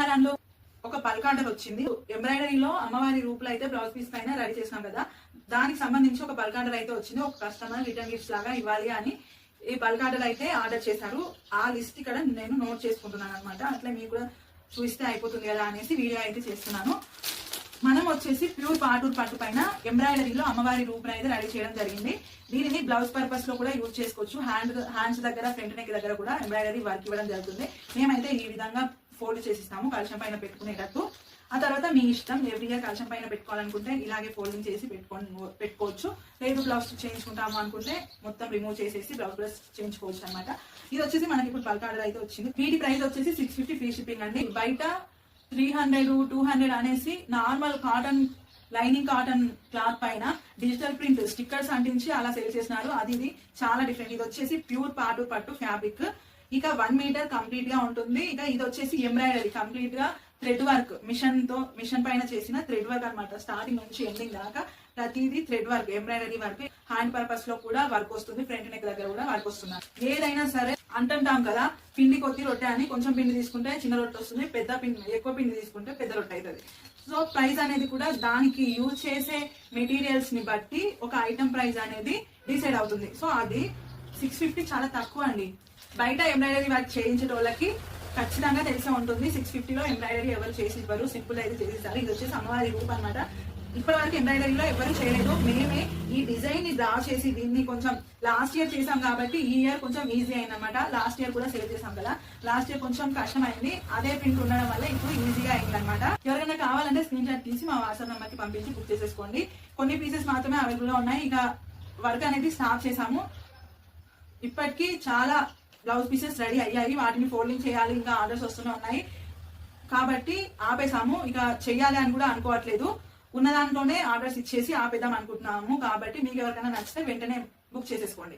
దానిలో ఒక పల్క్ ఆర్డర్ వచ్చింది. ఎంబ్రాయిడరీలో అమ్మవారి రూపులో అయితే బ్లౌజ్ పీస్ పైన రెడీ చేసినాం కదా, దానికి సంబంధించి ఒక పల్క్ ఆర్డర్ అయితే వచ్చింది. ఒక కస్టమర్ రిటర్న్ గిఫ్ట్స్ లాగా ఇవ్వాలి అని ఈ బల్క్ ఆర్డర్ అయితే ఆర్డర్ చేశారు. ఆ లిస్ట్ ఇక్కడ నేను నోట్ చేసుకుంటున్నాను అనమాట. అట్లా మీకు కూడా చూస్తే అయిపోతుంది కదా అనేసి వీడియో అయితే చేస్తున్నాను. మనం వచ్చేసి ప్యూర్ పాటూర్ పట్టు పైన ఎంబ్రాయిడరీలో అమ్మవారి రూపును అయితే రెడీ చేయడం జరిగింది. దీనిని బ్లౌజ్ పర్పస్ లో కూడా యూజ్ చేసుకోవచ్చు. హ్యాండ్స్ దగ్గర, ఫ్రంట్ నెక్ దగ్గర కూడా ఎంబ్రాయిడరీ వర్క్ ఇవ్వడం జరుగుతుంది. మేమైతే ఈ విధంగా ఫోల్డ్ చేసిస్తాము కలశం పైన పెట్టుకునేటట్టు. ఆ తర్వాత మీ ఇష్టం, ఎవ్రీ ఇయర్ కలశం పైన పెట్టుకోవాలనుకుంటే ఇలాగే ఫోల్డింగ్ చేసి పెట్టుకోవచ్చు. లేదు బ్లౌజ్ చేయించుకుంటాము అనుకుంటే మొత్తం రిమూవ్ చేసేసి బ్లౌజ్ కూడా చేయించుకోవచ్చు అనమాట. ఇది వచ్చేసి మనకి ఇప్పుడు బల్క్ ఆర్డర్ అయితే వచ్చింది. వీటి ప్రైస్ వచ్చేసి 650 ఫ్రీ షిప్పింగ్ అండి. బయట 300, 200 అనేసి normal cotton lining cotton cloth పైన డిజిటల్ ప్రింట్ స్టిక్కర్స్ అంటించి అలా సేల్ చేసినారు. ఇది చాలా డిఫరెంట్. ఇది వచ్చేసి ప్యూర్ పాటూర్ పట్టు ఫ్యాబ్రిక్. ఇక 1 మీటర్ కంప్లీట్ గా ఉంటుంది. ఇక ఇది వచ్చేసి ఎంబ్రాయిడరీ కంప్లీట్ గా థ్రెడ్ వర్క్, మిషన్ పైన చేసిన థ్రెడ్ వర్క్ అనమాట. స్టార్టింగ్ నుంచి ఎండింగ్ దాకా ప్రతిదీ thread work, embroidery work. Hand purpose లో కూడా వర్క్ వస్తుంది, ఫ్రంట్ నెక్ దగ్గర కూడా వర్క్ వస్తుంది. ఏదైనా సరే అంటుంటాం కదా, పిండి కొద్ది రొట్టె అని. కొంచెం పిండి తీసుకుంటే చిన్న రొట్టె వస్తుంది, ఎక్కువ పిండి తీసుకుంటే పెద్ద రొట్టె అవుతుంది. సో ప్రైస్ అనేది కూడా దానికి యూజ్ చేసే మెటీరియల్స్ ని బట్టి ఒక ఐటమ్ ప్రైస్ అనేది డిసైడ్ అవుతుంది. సో అది 650 చాలా తక్కువ అండి. బయట ఎంబ్రాయిడరీ వర్క్ చేయించే వాళ్ళకి ఖచ్చితంగా తెలిసే ఉంటుంది. 650లో ఎంబ్రాయిడరీ ఎవరు చేసి ఇవ్వరు, సింపుల్ అయితే చేసిస్తారు. ఇది వచ్చేసి అమ్మవారి రూప్ అనమాట. ఇప్పటి వరకు ఎంబ్రాయిడరీలో ఎవరు చేయలేదు. మేమే ఈ డిజైన్ ని డ్రా చేసి దీన్ని కొంచెం లాస్ట్ ఇయర్ చేసాం కాబట్టి ఈ ఇయర్ కొంచెం ఈజీ అయింది అనమాట. లాస్ట్ ఇయర్ కూడా సేల్ చేసాం కదా, లాస్ట్ ఇయర్ కొంచెం కష్టం అయింది. అదే ప్రింట్ ఉండడం వల్ల ఇప్పుడు ఈజీగా అయింది అనమాట. ఎవరైనా కావాలంటే స్క్రీన్ షాట్ తీసి మా వాట్సాప్ నెంబర్ కి పంపించి బుక్ చేసేసుకోండి. కొన్ని పీసెస్ మాత్రమే అవైలబుల్ గా ఉన్నాయి. ఇక వర్క్ అనేది స్టార్ట్ చేసాము. ఇప్పటికీ చాలా బ్లౌజ్ పీసెస్ రెడీ అయ్యాయి. వాటిని ఫోల్డింగ్ చేయాలి, ఇంకా ఆర్డర్స్ వస్తూనే ఉన్నాయి కాబట్టి ఆపేసాము. ఇక చెయ్యాలి అని కూడా అనుకోవట్లేదు. ఉన్న దాంట్లోనే ఆర్డర్స్ ఇచ్చేసి ఆపేద్దాం అనుకుంటున్నాము. కాబట్టి మీకు ఎవరికైనా నచ్చితే వెంటనే బుక్ చేసేసుకోండి.